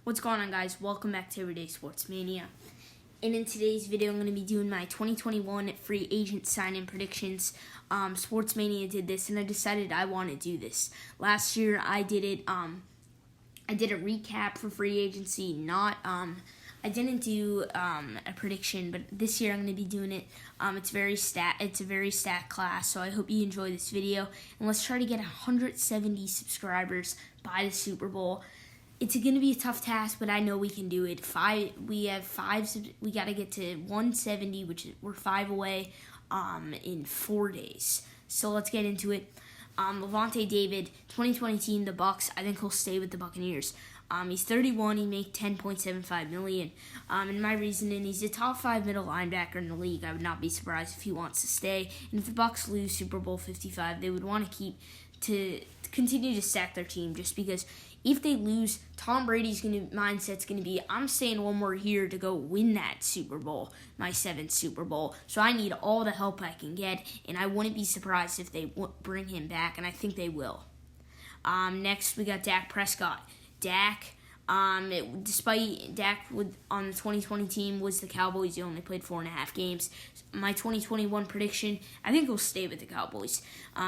What's going on, guys? Welcome back to Everyday Sports Mania. And in today's video, I'm going to be doing my 2021 free agent sign-in predictions. Sports Mania did this, and I decided I want to do this. Last year, I did it. I did a recap for free agency. I didn't do a prediction, but this year I'm going to be doing it. It's a very stat class, so I hope you enjoy this video. And let's try to get 170 subscribers by the Super Bowl. It's going to be a tough task, but I know we can do it. We got to get to 170, which we're 5 away in 4 days. So let's get into it. Levante David, 2020 team, the Bucs. I think he'll stay with the Buccaneers. He's 31. He made $10.75 million. And my reasoning, he's a top 5 middle linebacker in the league. I would not be surprised if he wants to stay. And if the Bucs lose Super Bowl 55, they would want to continue to stack their team, just because if they lose, Tom Brady's mindset's going to be, I'm staying one more year to go win that Super Bowl, my 7th Super Bowl. So I need all the help I can get, and I wouldn't be surprised if they bring him back, and I think they will. Next, we got Dak Prescott. Despite Dak on the 2020 team was the Cowboys, he only played 4.5 games. My 2021 prediction, I think he'll stay with the Cowboys.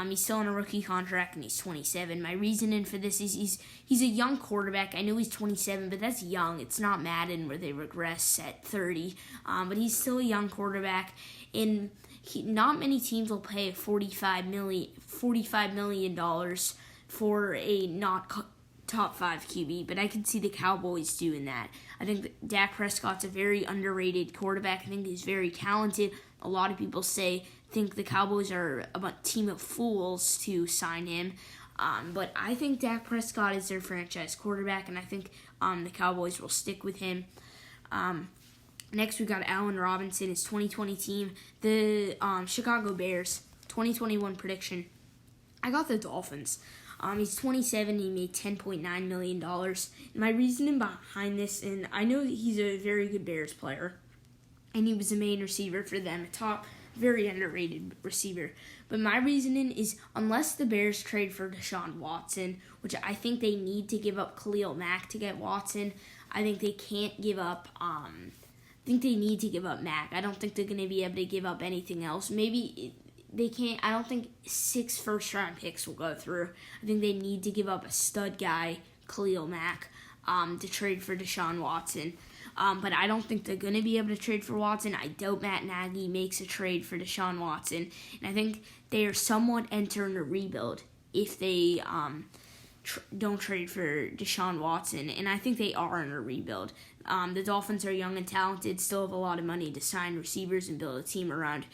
He's still on a rookie contract and he's 27. My reasoning for this is he's a young quarterback. I know he's 27, but that's young. It's not Madden where they regress at 30. But he's still a young quarterback, and not many teams will pay $45 million for a not top 5 QB, but I can see the Cowboys doing that. I think Dak Prescott's a very underrated quarterback. I think he's very talented. A lot of people think the Cowboys are a team of fools to sign him, but I think Dak Prescott is their franchise quarterback, and I think the Cowboys will stick with him. Next, we got Allen Robinson, his 2020 team, the Chicago Bears. 2021 prediction, I got the Dolphins. He's 27. He made $10.9 million. And my reasoning behind this, and I know that he's a very good Bears player, and he was a main receiver for them, a top, very underrated receiver. But my reasoning is, unless the Bears trade for Deshaun Watson, which I think they need to give up Khalil Mack to get Watson, I think they can't give up. I think they need to give up Mack. I don't think they're going to be able to give up anything else. Maybe they can't. I don't think 6 first-round picks will go through. I think they need to give up a stud guy, Khalil Mack, to trade for Deshaun Watson. But I don't think they're going to be able to trade for Watson. I doubt Matt Nagy makes a trade for Deshaun Watson. And I think they are somewhat entering a rebuild if they don't trade for Deshaun Watson. And I think they are in a rebuild. The Dolphins are young and talented, still have a lot of money to sign receivers and build a team around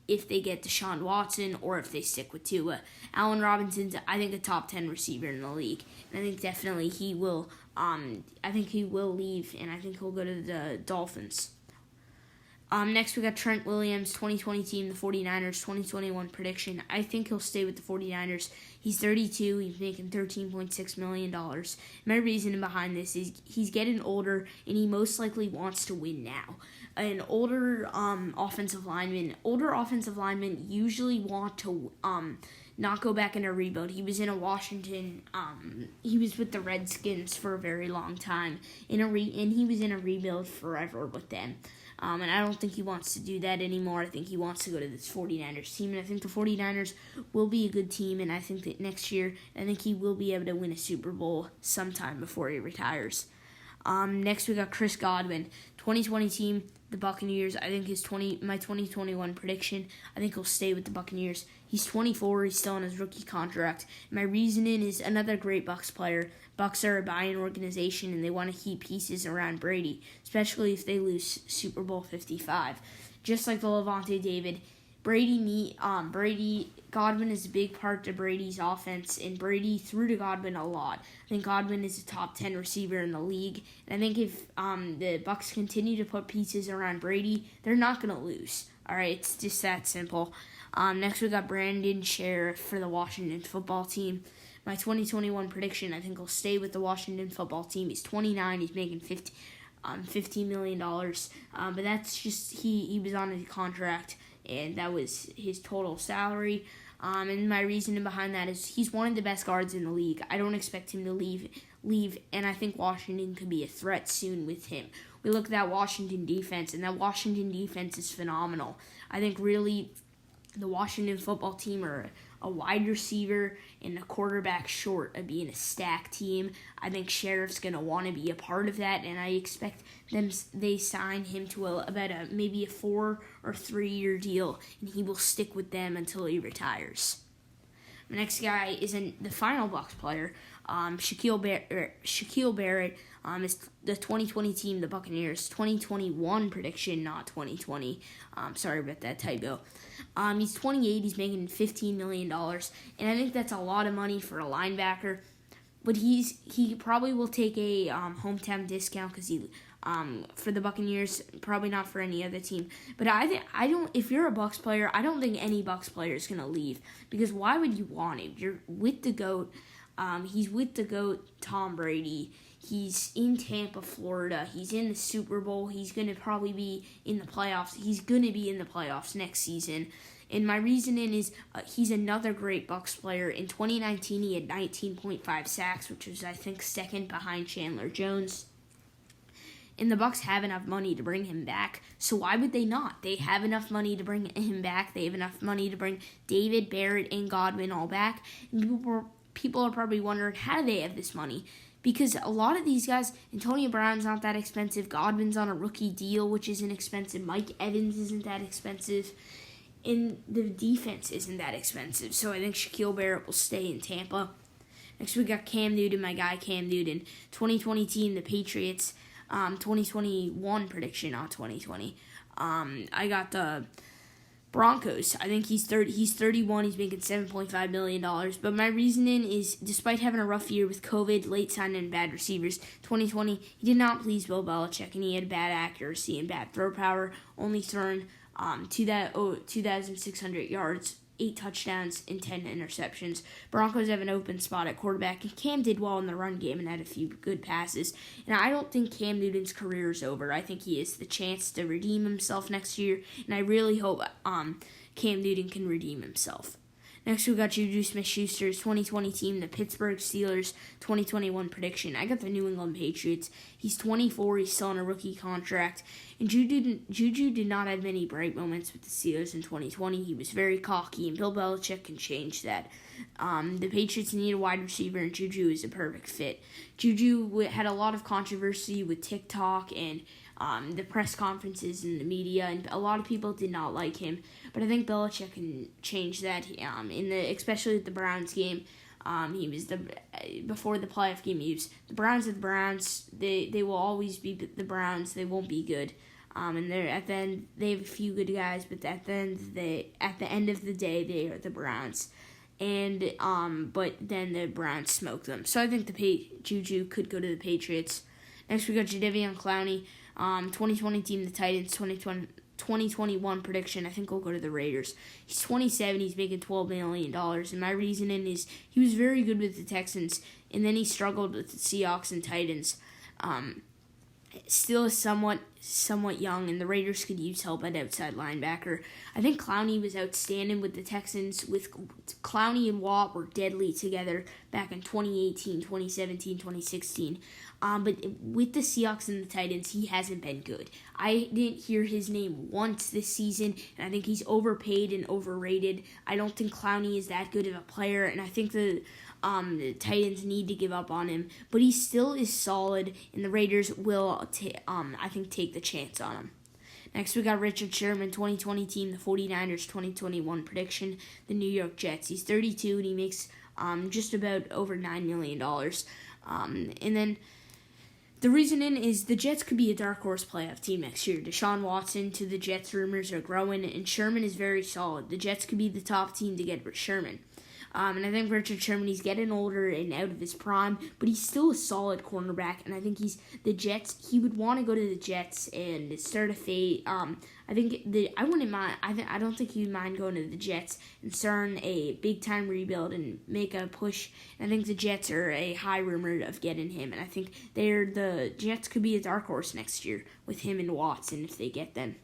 if they get Deshaun Watson or if they stick with Tua. Allen Robinson's, I think, a top 10 receiver in the league. And I think definitely he will, I think he will leave, and I think he'll go to the Dolphins. Next, we got Trent Williams, 2020 team, the 49ers, 2021 prediction. I think he'll stay with the 49ers. He's 32. He's making $13.6 million. My reasoning behind this is he's getting older, and he most likely wants to win now. An older offensive lineman usually want to not go back in a rebuild. He was in a Washington. He was with the Redskins for a very long time, and he was in a rebuild forever with them. And I don't think he wants to do that anymore. I think he wants to go to this 49ers team, and I think the 49ers will be a good team, and I think that next year, I think he will be able to win a Super Bowl sometime before he retires. Next, we got Chris Godwin, 2020 team, the Buccaneers. I think my 2021 prediction, I think he'll stay with the Buccaneers. He's 24. He's still on his rookie contract. My reasoning is another great Bucs player. Bucs are a buy-in organization, and they want to keep pieces around Brady, especially if they lose Super Bowl 55. Just like the Levante David, Godwin is a big part to Brady's offense, and Brady threw to Godwin a lot. I think Godwin is a top 10 receiver in the league, and I think if the Bucs continue to put pieces around Brady, they're not going to lose. All right, it's just that simple. Next, we got Brandon Scherff for the Washington football team. My 2021 prediction, I think he'll stay with the Washington football team. He's 29. He's making $15 million. But that's just, he was on a contract, and that was his total salary. And my reasoning behind that is he's one of the best guards in the league. I don't expect him to leave leave, and I think Washington could be a threat soon with him. We look at that Washington defense, and that Washington defense is phenomenal. I think really the Washington football team are a wide receiver and a quarterback short of being a stack team. I think Scherff's going to want to be a part of that, and I expect they sign him to maybe a 4 or 3 year deal, and he will stick with them until he retires. The next guy is the final Bucs player, Shaquille Barrett. Is the 2020 team, the Buccaneers. 2021 prediction, not 2020. Sorry about that typo. He's 28. He's making $15 million, and I think that's a lot of money for a linebacker. But he probably will take a hometown discount because for the Buccaneers, probably not for any other team. But I don't. If you're a Bucs player, I don't think any Bucs player is gonna leave, because why would you want him? You're with the GOAT. He's with the GOAT, Tom Brady. He's in Tampa, Florida. He's in the Super Bowl. He's going to probably be in the playoffs. He's going to be in the playoffs next season. And my reasoning is he's another great Bucs player. In 2019, he had 19.5 sacks, which was, I think, second behind Chandler Jones. And the Bucs have enough money to bring him back, so why would they not? They have enough money to bring him back. They have enough money to bring David, Barrett, and Godwin all back. And people are probably wondering, how do they have this money? Because a lot of these guys, Antonio Brown's not that expensive. Godwin's on a rookie deal, which isn't expensive. Mike Evans isn't that expensive. And the defense isn't that expensive. So I think Shaquille Barrett will stay in Tampa. Next we got Cam Newton, my guy Cam Newton. 2020 team, the Patriots. 2021 prediction, not 2020. I got the Broncos. I think he's 31. He's making $7.5 million. But my reasoning is, despite having a rough year with COVID, late signing, and bad receivers, 2020, he did not please Bill Belichick, and he had bad accuracy and bad throw power, only thrown 2,600 yards, 8 touchdowns, and 10 interceptions. Broncos have an open spot at quarterback, and Cam did well in the run game and had a few good passes. And I don't think Cam Newton's career is over. I think he has the chance to redeem himself next year, and I really hope Cam Newton can redeem himself. Next, we got JuJu Smith-Schuster's 2020 team, the Pittsburgh Steelers 2021 prediction. I got the New England Patriots. He's 24. He's still on a rookie contract. And JuJu did not have many bright moments with the Steelers in 2020. He was very cocky, and Bill Belichick can change that. The Patriots need a wide receiver, and JuJu is a perfect fit. JuJu had a lot of controversy with TikTok and the press conferences and the media, and a lot of people did not like him. But I think Belichick can change that. Especially at the Browns game, he was before the playoff game. He was the Browns are the Browns. They will always be the Browns. They won't be good. And they have a few good guys, but at the end of the day, they are the Browns. And but then the Browns smoke them. So I think JuJu could go to the Patriots. Next we got Jadeveon Clowney. 2020 team, the Titans. 2021 prediction, I think we'll go to the Raiders. He's 27. He's making $12 million. And my reasoning is he was very good with the Texans, and then he struggled with the Seahawks and Titans. Still is somewhat young, and the Raiders could use help at outside linebacker. I think Clowney was outstanding with the Texans. With Clowney and Watt were deadly together back in 2018, 2017, 2016. But with the Seahawks and the Titans, he hasn't been good. I didn't hear his name once this season, and I think he's overpaid and overrated. I don't think Clowney is that good of a player, and I think the Titans need to give up on him. But he still is solid, and the Raiders will, I think, take the chance on him. Next, we got Richard Sherman, 2020 team, the 49ers 2021 prediction, the New York Jets. He's 32, and he makes just about over $9 million. And then the reasoning is the Jets could be a dark horse playoff team next year. Deshaun Watson to the Jets rumors are growing, and Sherman is very solid. The Jets could be the top team to get Sherman. And I think Richard Sherman, he's getting older and out of his prime, but he's still a solid cornerback, and I think he would want to go to the Jets and start a fade. I wouldn't mind. I don't think he'd mind going to the Jets and starting a big time rebuild and make a push. And I think the Jets are a high rumor of getting him, and I think the Jets could be a dark horse next year with him and Watson if they get them.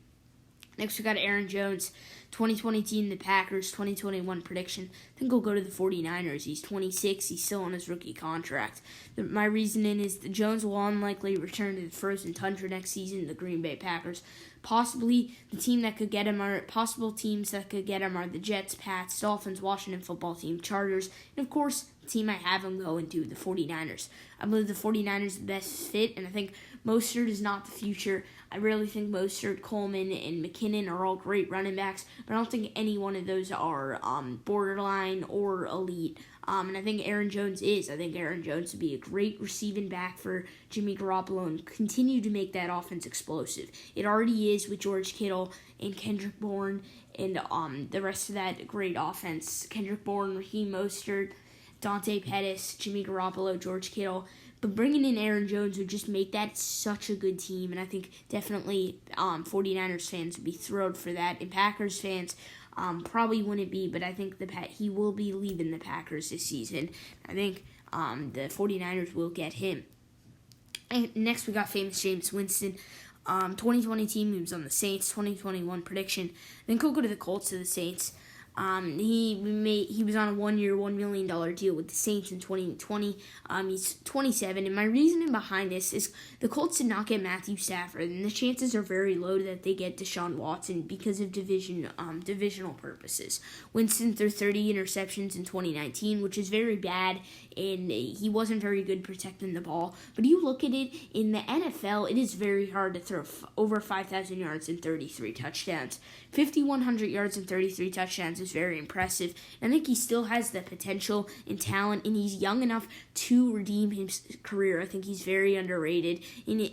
Next, we got Aaron Jones, 2020 team, the Packers, 2021 prediction. I think he'll go to the 49ers. He's 26. He's still on his rookie contract. My reasoning is that Jones will unlikely return to the frozen tundra next season, the Green Bay Packers. Possibly the team that could get him are possible teams that could get him are the Jets, Pats, Dolphins, Washington football team, Chargers, and of course, the team I have him going to, the 49ers. I believe the 49ers is the best fit, and I think Mostert is not the future. I really think Mostert, Coleman, and McKinnon are all great running backs, but I don't think any one of those are borderline or elite. And I think Aaron Jones is. I think Aaron Jones would be a great receiving back for Jimmy Garoppolo and continue to make that offense explosive. It already is with George Kittle and Kendrick Bourne and the rest of that great offense. Kendrick Bourne, Raheem Mostert, Dante Pettis, Jimmy Garoppolo, George Kittle. But bringing in Aaron Jones would just make that such a good team, and I think definitely 49ers fans would be thrilled for that. And Packers fans probably wouldn't be, but I think he will be leaving the Packers this season. I think the 49ers will get him. And next we got famous Jameis Winston. 2020 team, he was on the Saints. 2021 prediction. Then he'll go to the Colts to the Saints. He was on a 1-year, $1 million deal with the Saints in 2020. He's 27, and my reasoning behind this is the Colts did not get Matthew Stafford, and the chances are very low that they get Deshaun Watson because of divisional purposes. Winston threw 30 interceptions in 2019, which is very bad, and he wasn't very good protecting the ball. But you look at it, in the NFL, it is very hard to throw over 5,000 yards and 33 touchdowns. 5,100 yards and 33 touchdowns is very impressive. And I think he still has the potential and talent, and he's young enough to redeem his career. I think he's very underrated, and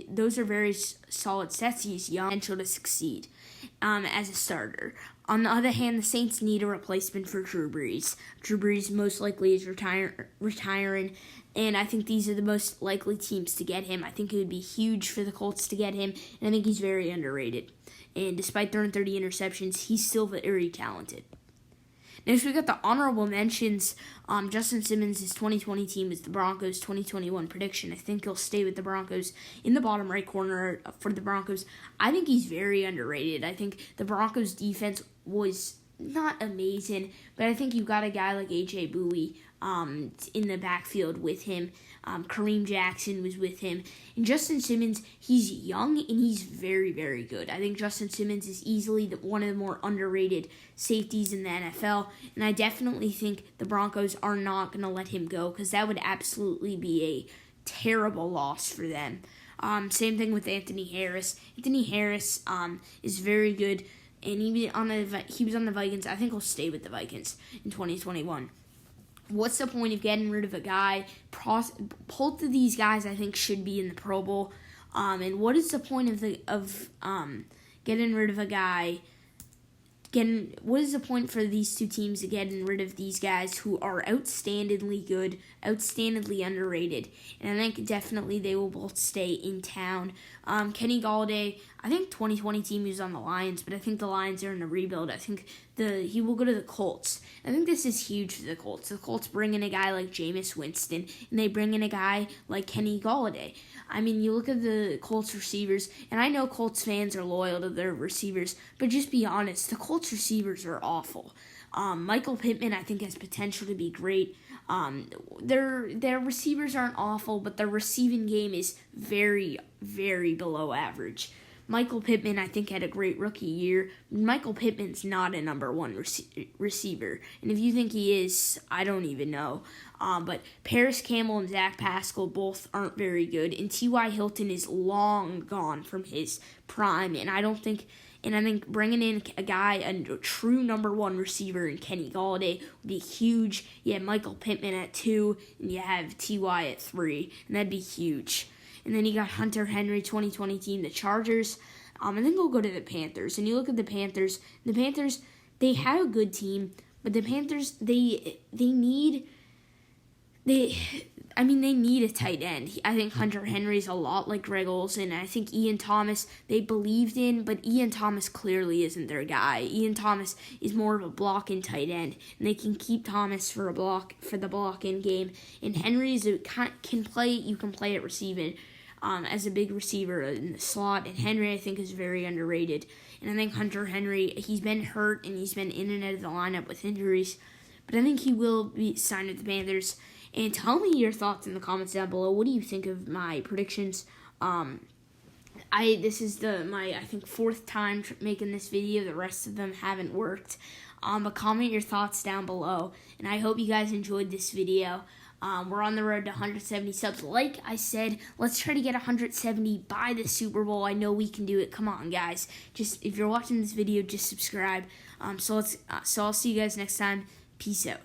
those are very solid sets. He's young, potential to succeed as a starter. On the other hand, the Saints need a replacement for Drew Brees. Drew Brees most likely is retiring, and I think these are the most likely teams to get him. I think it would be huge for the Colts to get him, and I think he's very underrated. And despite throwing 30 interceptions, he's still very talented. Next, we got the honorable mentions. Justin Simmons' 2020 team is the Broncos. 2021 prediction. I think he'll stay with the Broncos. In the bottom right corner for the Broncos, I think he's very underrated. I think the Broncos' defense was not amazing, but I think you got a guy like A.J. Bowie in the backfield with him. Kareem Jackson was with him. And Justin Simmons, he's young and he's very, very good. I think Justin Simmons is easily one of the more underrated safeties in the NFL. And I definitely think the Broncos are not going to let him go because that would absolutely be a terrible loss for them. Same thing with Anthony Harris. Anthony Harris is very good. And he was on the Vikings. I think he'll stay with the Vikings in 2021. What's the point of getting rid of a guy? Both of these guys, I think, should be in the Pro Bowl. And what is the point of getting rid of a guy? What is the point for these two teams of getting rid of these guys who are outstandingly good, outstandingly underrated? And I think definitely they will both stay in town. Kenny Golladay, I think 2020 team is on the Lions, but I think the Lions are in a rebuild. I think he will go to the Colts. I think this is huge for the Colts. The Colts bring in a guy like Jameis Winston, and they bring in a guy like Kenny Golladay. I mean, you look at the Colts receivers, and I know Colts fans are loyal to their receivers, but just be honest, the Colts receivers are awful. Michael Pittman, I think, has potential to be great. Their receivers aren't awful, but their receiving game is very, very below average. Michael Pittman, I think, had a great rookie year. Michael Pittman's not a number one receiver. And if you think he is, I don't even know. But Paris Campbell and Zach Pascal both aren't very good. And T.Y. Hilton is long gone from his prime. And I think bringing in a guy, a true number one receiver in Kenny Golladay would be huge. You have Michael Pittman at 2, and you have T.Y. at 3. And that'd be huge. And then you got Hunter Henry, 2020 team, the Chargers. And then we'll go to the Panthers. And you look at the Panthers, they have a good team, but the Panthers, they need a tight end. I think Hunter Henry's a lot like Greg Olsen. I think Ian Thomas, they believed in, but Ian Thomas clearly isn't their guy. Ian Thomas is more of a block-in tight end, and they can keep Thomas for the block-in game. And Henry can play. You can play at receiving. as a big receiver in the slot. And Henry, I think, is very underrated. And I think Hunter Henry, he's been hurt and he's been in and out of the lineup with injuries. But I think he will be signed with the Panthers. And tell me your thoughts in the comments down below. What do you think of my predictions? This is my fourth time making this video. The rest of them haven't worked. But comment your thoughts down below. And I hope you guys enjoyed this video. We're on the road to 170 subs. Like I said, let's try to get 170 by the Super Bowl. I know we can do it. Come on, guys. Just if you're watching this video, just subscribe. So I'll see you guys next time. Peace out.